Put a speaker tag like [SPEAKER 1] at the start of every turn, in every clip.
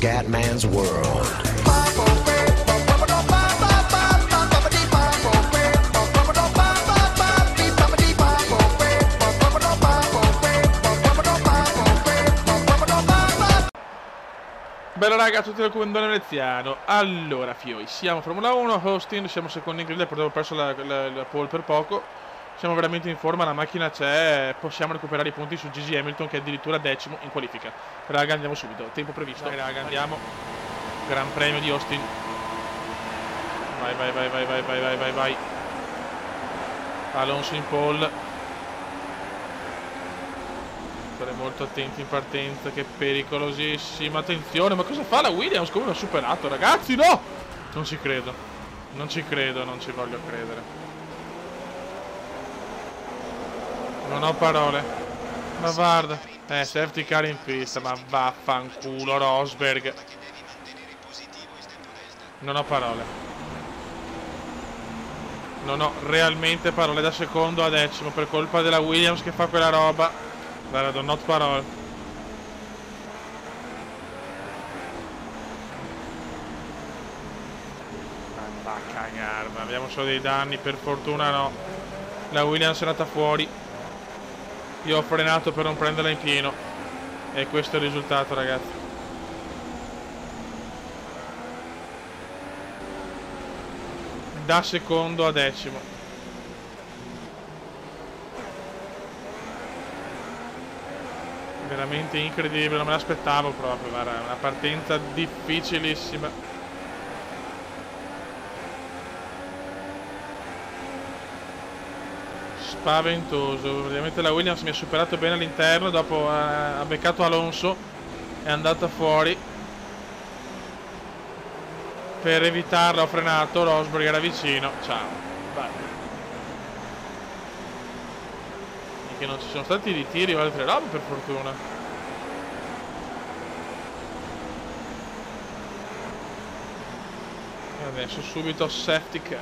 [SPEAKER 1] Scatman's World.
[SPEAKER 2] Bella raga, tutti dal comandante veneziano. Allora, fioi, siamo Formula 1, Austin, siamo secondi in griglia, abbiamo perso la pole per poco. Siamo veramente in forma, la macchina c'è, possiamo recuperare i punti su Gigi Hamilton che è addirittura 10º in qualifica. Raga, andiamo subito, tempo previsto. Vai raga, andiamo. Gran premio di Austin. Vai, vai, vai, vai, vai, vai, vai, vai, vai. Alonso in pole. Stare molto attenti in partenza, che è pericolosissima. Attenzione, ma cosa fa la Williams? Come l'ha superato, ragazzi? No! Non ci credo. Non ci credo, non ci voglio credere. Non ho parole. Ma guarda. Safety car in pista, ma vaffanculo Rosberg. Non ho parole. Non ho realmente parole, da secondo a decimo per colpa della Williams che fa quella roba. Guarda, non ho parole. Va a cagare, ma abbiamo solo dei danni, per fortuna no. La Williams è andata fuori. Io ho frenato per non prenderla in pieno. E questo è il risultato, ragazzi. Da secondo a decimo. Veramente incredibile, non me l'aspettavo proprio, guarda, una partenza difficilissima. Spaventoso, praticamente la Williams mi ha superato bene all'interno, dopo ha beccato Alonso, è andata fuori. Per evitarlo ho frenato, Rosberg era vicino, ciao, vai. Che non ci sono stati ritiri o altre robe, per fortuna. E adesso subito safety car.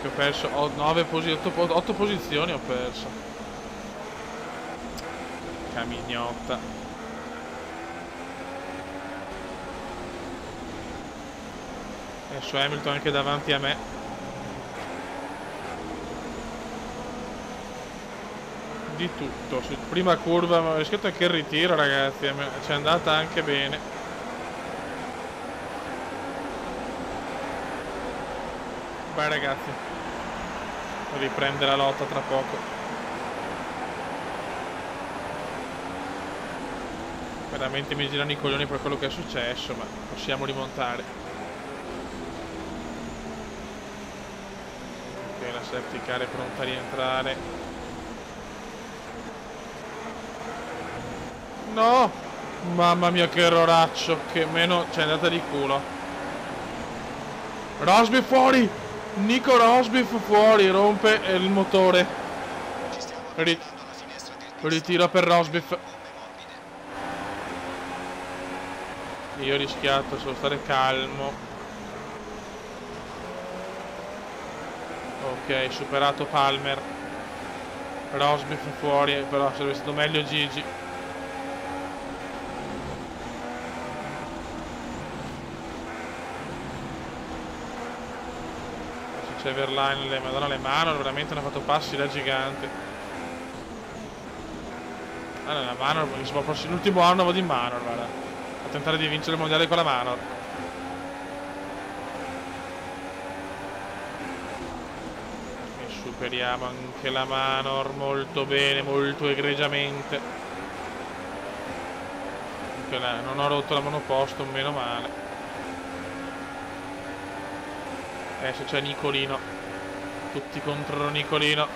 [SPEAKER 2] Che ho perso 8 posizioni ho perso. Camignotta. Adesso Hamilton anche davanti a me. Di tutto, prima curva ma ho rischiato anche il ritiro, ragazzi, ci è andata anche bene. Vai ragazzi, riprende la lotta tra poco. Veramente mi girano i coglioni per quello che è successo, ma possiamo rimontare. Ok, la safety car è pronta a rientrare. No! Mamma mia che erroraccio, che meno c'è andata di culo. Rosberg fuori! Nico Rosberg fuori, rompe il motore. Ritiro per Rosberg. Io ho rischiato, devo stare calmo. Ok, superato Palmer. Rosberg fuori, però sarebbe stato meglio Gigi. C'è Verlaine, madonna, le mano, veramente hanno fatto passi da gigante. Allora, la Manor, l'ultimo anno vado in Manor, guarda. A tentare di vincere il mondiale con la Manor. E superiamo anche la Manor molto bene, molto egregiamente. Non ho rotto la monoposto, meno male. Adesso c'è Nicolino. Tutti contro Nicolino.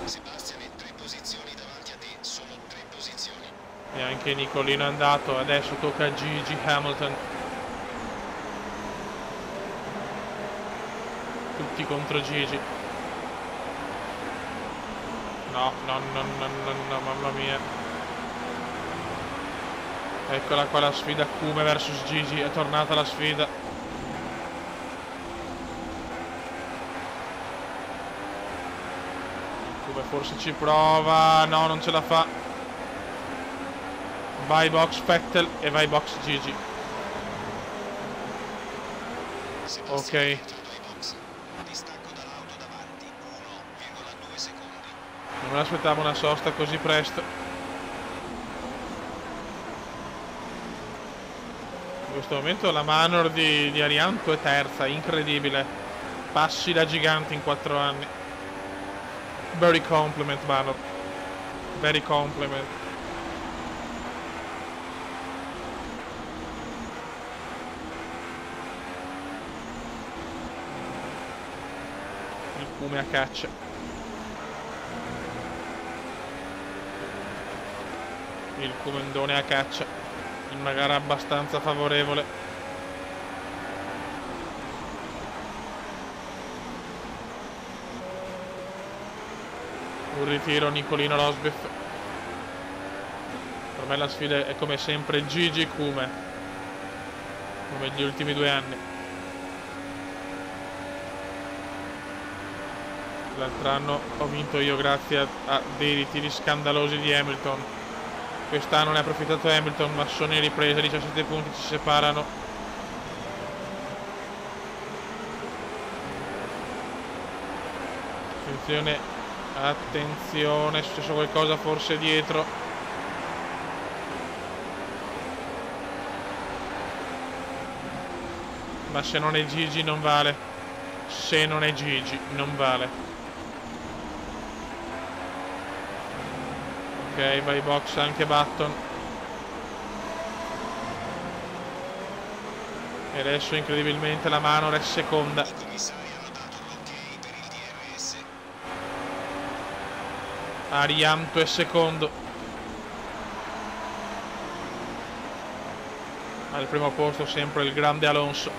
[SPEAKER 3] Sebastian è 3 posizioni davanti a te, sono 3 posizioni.
[SPEAKER 2] E anche Nicolino è andato. Adesso tocca a Gigi Hamilton. Tutti contro Gigi. No, no, no, no, no, no, mamma mia. Eccola qua la sfida Kume vs Gigi. È tornata la sfida. Forse ci prova. No, non ce la fa. Vai box Vettel e vai box Gigi. Ok. Non me l'aspettavo una sosta così presto. In questo momento la Manor di Arianto è terza, incredibile. Passi da gigante in 4 anni. Very compliment, Manor. Very compliment. Il Cume a caccia. Il Cumendone a caccia. In una gara abbastanza favorevole. Un ritiro Nicolino Rosberg. Per me la sfida è come sempre Gigi Cume, come gli ultimi 2 anni. L'altro anno ho vinto io grazie a dei ritiri scandalosi di Hamilton. Quest'anno ne ha approfittato Hamilton, ma sono in ripresa, 17 punti ci separano. Attenzione, attenzione, è successo qualcosa forse dietro. Ma se non è Gigi non vale. Se non è Gigi non vale. Ok, vai box anche Button. E adesso incredibilmente la Manor è seconda. Arianto è secondo. Al primo posto sempre il grande Alonso,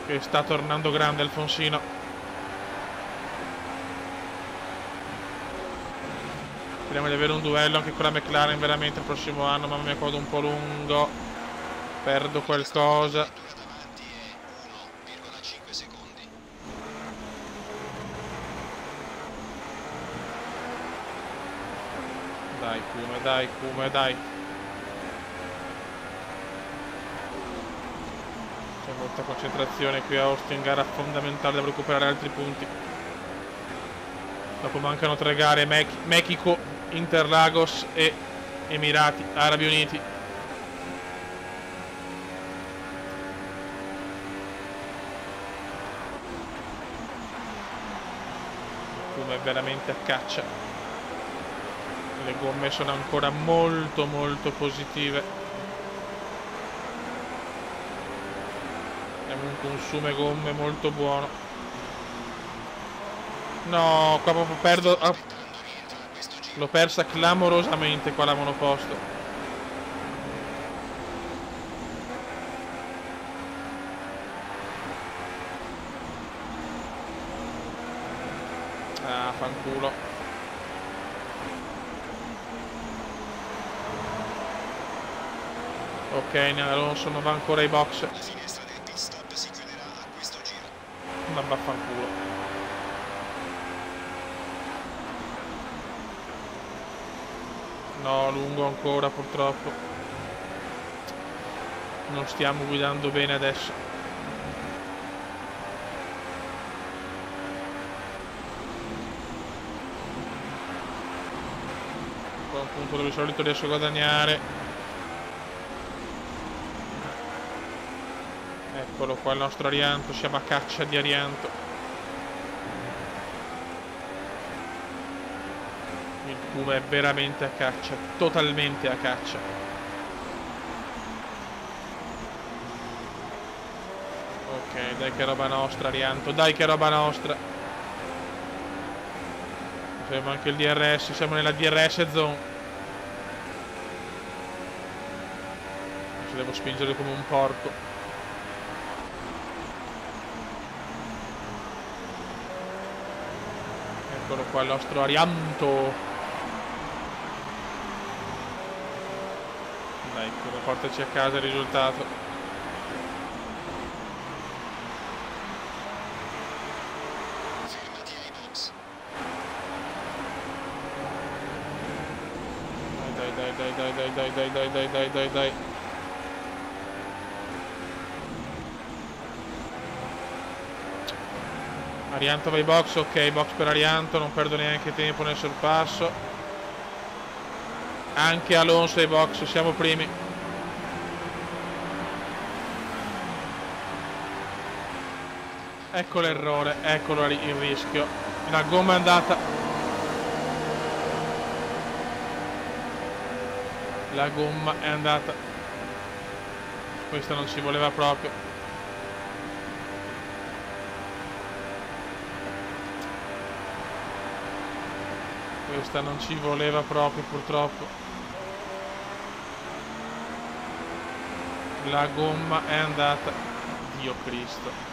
[SPEAKER 2] che sta tornando grande Alfonsino. Speriamo di avere un duello anche con la McLaren veramente il prossimo anno. Mamma mia, codo un po' lungo. Perdo qualcosa. Dai Cume, dai Cume, dai. C'è molta concentrazione qui a Austin, gara fondamentale, devo recuperare altri punti. Dopo mancano 3 gare, Mexico, Interlagos e Emirati Arabi Uniti. Cume è veramente a caccia. Le gomme sono ancora molto positive. Abbiamo un consumo gomme molto buono. No, qua proprio perdo. L'ho persa clamorosamente qua la monoposto. Ah, fanculo. Ok, Alonso non va ancora ai box. Ma vaffanculo. No, lungo ancora purtroppo. Non stiamo guidando bene adesso. Qua è un punto dove di solito riesco a guadagnare. Eccolo qua il nostro Arianto, siamo a caccia di Arianto. Il Cume è veramente a caccia, totalmente a caccia. Ok, dai che roba nostra Arianto, dai che roba nostra. Fermo anche il DRS, siamo nella DRS zone. Adesso devo spingere come un porco. Eccolo qua il nostro Arianto. Dai, come portaci a casa il risultato. dai. Arianto va in box, ok, box per Arianto, non perdo neanche tempo nel sorpasso. Anche Alonso ai box, siamo primi. Ecco l'errore, eccolo il rischio. La gomma è andata. La gomma è andata. Questa non ci voleva proprio. Questa non ci voleva proprio, purtroppo. La gomma è andata. Dio Cristo.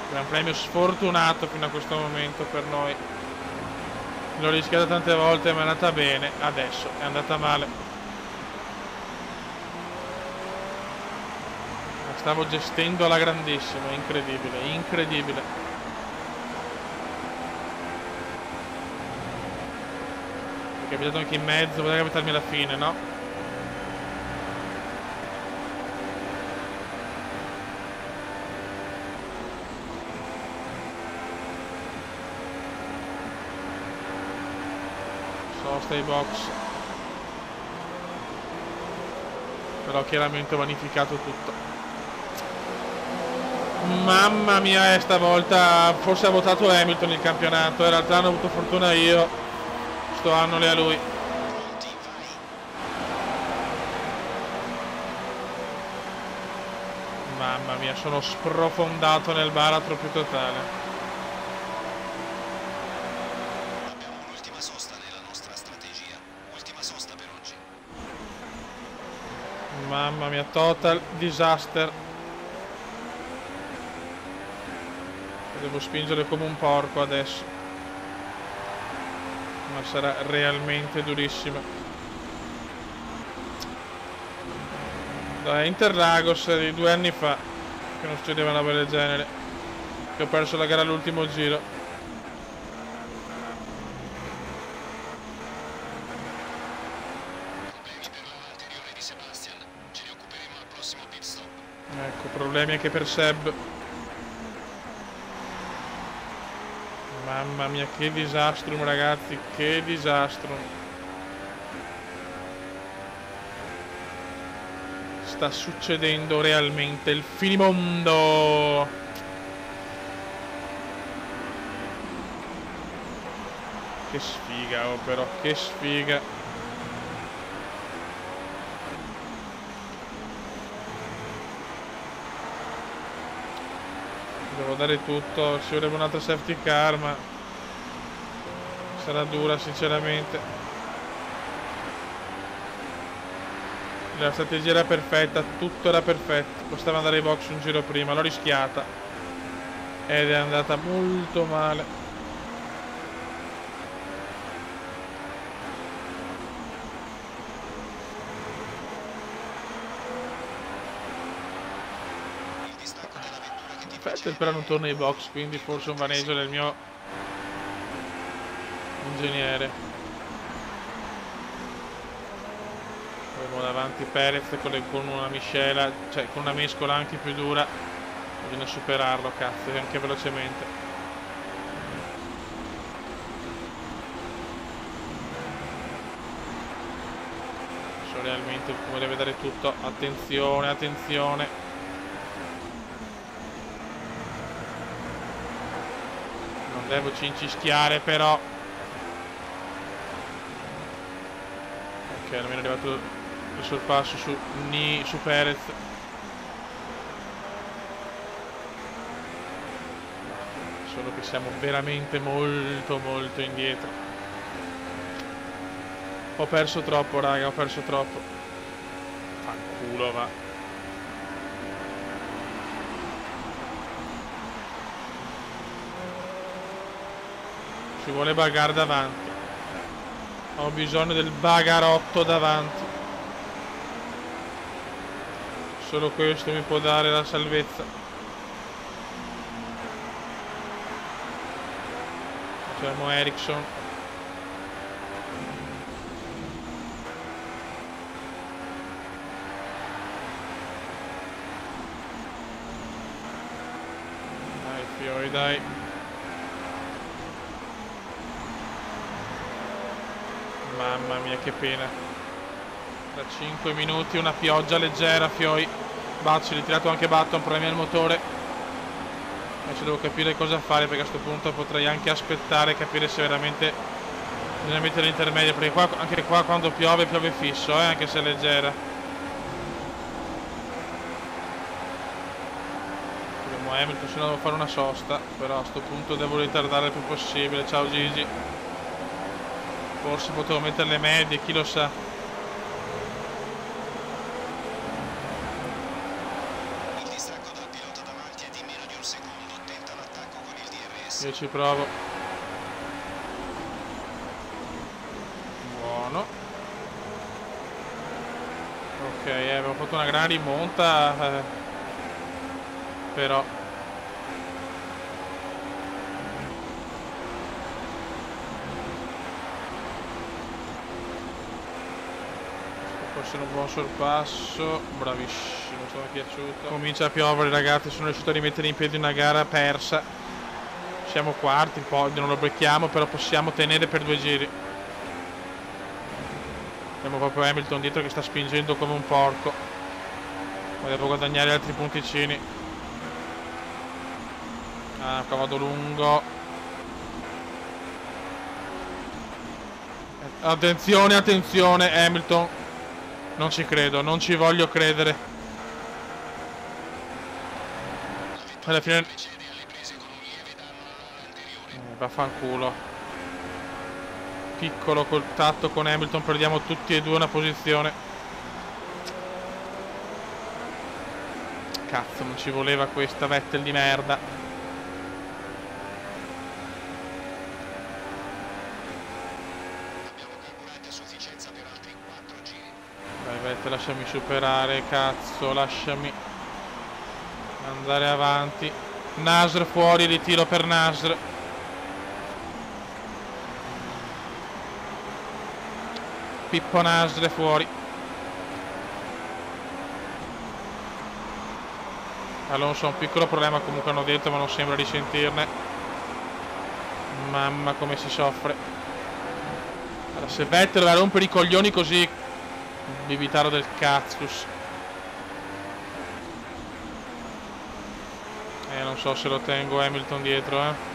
[SPEAKER 2] Gran premio sfortunato fino a questo momento per noi. L'ho rischiata tante volte ma è andata bene. Adesso è andata male. La stavo gestendo alla grandissima. Incredibile, incredibile. È capitato anche in mezzo. Poteva capitarmi alla fine, no? Stai box, però chiaramente ho vanificato tutto. Mamma mia, stavolta forse ha votato Hamilton il campionato, in realtà hanno avuto fortuna io, sto anno lì a lui. Mamma mia, sono sprofondato nel baratro più totale. Mamma mia, total disaster. Devo spingere come un porco adesso. Ma sarà realmente durissima. Da Interlagos di 2 anni fa che non succedeva una roba del genere. Che ho perso la gara all'ultimo giro. Ecco, problemi anche per Seb. Mamma mia, che disastro, ragazzi, che disastro. Sta succedendo realmente il finimondo. Che sfiga, oh, però, che sfiga. Devo dare tutto, ci vorrebbe un'altra safety car, ma sarà dura sinceramente. La strategia era perfetta, tutto era perfetto. Bastava andare ai box un giro prima, l'ho rischiata ed è andata molto male. Vettel però non torna ai box, quindi forse un vaneggio del mio ingegnere. Abbiamo davanti Perez con una miscela, cioè con una mescola anche più dura. Bisogna superarlo, cazzo, anche velocemente. So realmente come deve dare tutto. Attenzione, attenzione. Devo cincischiare però. Ok, almeno è arrivato il sorpasso su Perez. Solo che siamo veramente molto indietro. Ho perso troppo, raga, ho perso troppo. Fanculo, va. Ci vuole bagar davanti. Ho bisogno del bagarotto davanti. Solo questo mi può dare la salvezza. Facciamo Ericsson. Fioi, dai. Mamma mia, che pena. Da 5 minuti una pioggia leggera, Fioi. Bacci, ritirato anche Button, problemi al motore. Adesso devo capire cosa fare, perché a questo punto potrei anche aspettare e capire se veramente bisogna mettere l'intermedio, perché qua, anche qua quando piove fisso, anche se è leggera. Abbiamo Hamilton, se no devo fare una sosta, però a questo punto devo ritardare il più possibile. Ciao Gigi. Forse potevo mettere le medie, chi lo sa.
[SPEAKER 3] Il distacco dal pilota davanti è di meno di un secondo. Tenta l'attacco con il DRS.
[SPEAKER 2] Io ci provo. Buono. Ok, abbiamo fatto una gran rimonta. Però forse un buon sorpasso. Bravissimo, mi è piaciuto. Comincia a piovere, ragazzi, sono riuscito a rimettere in piedi una gara persa. Siamo quarti, il podio non lo becchiamo, però possiamo tenere per 2 giri. Abbiamo proprio Hamilton dietro che sta spingendo come un porco, ma devo guadagnare altri punticini. Ah, cavallo lungo. Attenzione, attenzione, Hamilton. Non ci credo, non ci voglio credere. Alla fine vaffanculo. Piccolo contatto con Hamilton, perdiamo tutti e due una posizione. Cazzo, non ci voleva questa Vettel di merda.
[SPEAKER 3] Abbiamo carburante a sufficienza per altri 4 giri.
[SPEAKER 2] Vai Vettel, lasciami superare, cazzo, lasciami andare avanti. Nasr fuori, ritiro per Nasr. Pippo Nasr è fuori. Alonso ha un piccolo problema, comunque hanno detto, ma non sembra risentirne. Mamma come si soffre. Allora, se Vettel la rompe i coglioni così, bibitaro del cazzus. Non so se lo tengo Hamilton dietro,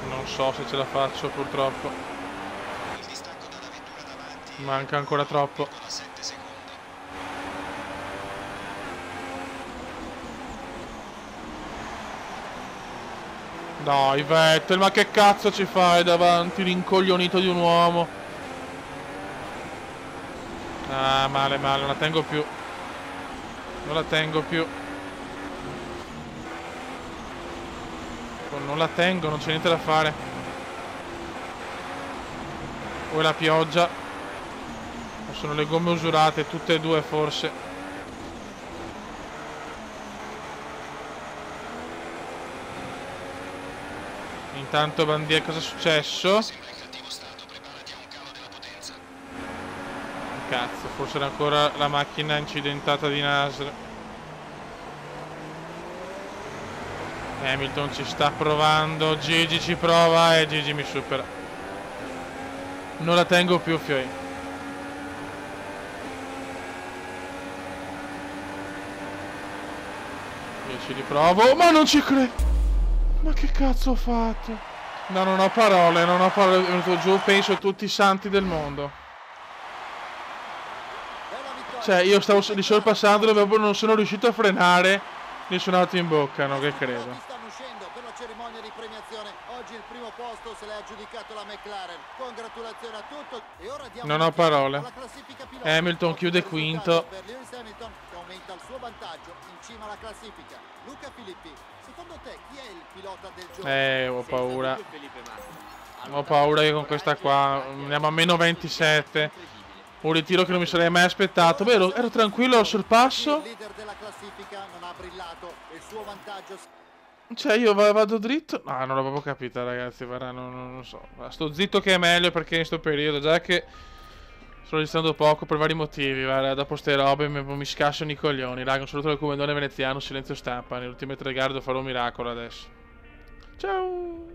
[SPEAKER 2] Non so se ce la faccio, purtroppo.
[SPEAKER 3] Il distacco dalla vettura davanti
[SPEAKER 2] Manca ancora troppo.
[SPEAKER 3] 7 secondi.
[SPEAKER 2] Dai Vettel, ma che cazzo ci fai davanti, rincoglionito di un uomo? Ah, male, male, non la tengo più. Non la tengo più. Non la tengo, non c'è niente da fare. Poi la pioggia. O sono le gomme usurate, tutte e due forse. Intanto Bandiera, cosa è successo?
[SPEAKER 3] Sembra in cattivo stato, preparati a un calo della potenza.
[SPEAKER 2] Cazzo, forse era ancora la macchina incidentata di Nasr. Hamilton ci sta provando, Gigi ci prova e Gigi mi supera. Non la tengo più, Fioi. Io ci riprovo, ma non ci credo. Ma che cazzo ho fatto? No, non ho parole, non ho parole. È venuto giù, penso, tutti i santi del mondo. Cioè, io stavo risorpassando, proprio non sono riuscito a frenare. Mi sono andato in bocca, no? Che credo.
[SPEAKER 1] Stanno uscendo per la cerimonia di premiazione. Oggi il primo posto se l'è aggiudicato la McLaren. Congratulazioni a tutti. E ora diamo
[SPEAKER 2] Non ho parole.
[SPEAKER 1] alla classifica piloti.
[SPEAKER 2] Hamilton chiude quinto.
[SPEAKER 1] Per Lewis Hamilton che aumenta il suo vantaggio in cima alla classifica. Luca Filippi, secondo te chi è il pilota del giorno?
[SPEAKER 2] Ho paura. Ho paura che con questa qua andiamo a meno 27. Un ritiro che non mi sarei mai aspettato. Beh, ero tranquillo al sorpasso.
[SPEAKER 1] Il leader della classifica non ha brillato e il suo vantaggio.
[SPEAKER 2] Cioè, io vado dritto. No, non l'ho proprio capita, ragazzi. Non so. Sto zitto che è meglio perché in sto periodo, già che Sto registrando poco per vari motivi, guarda, dopo ste robe mi scassano i coglioni, raga, un saluto dal comandone veneziano, silenzio stampa, nelle ultime 3 gare devo fare un miracolo adesso. Ciao!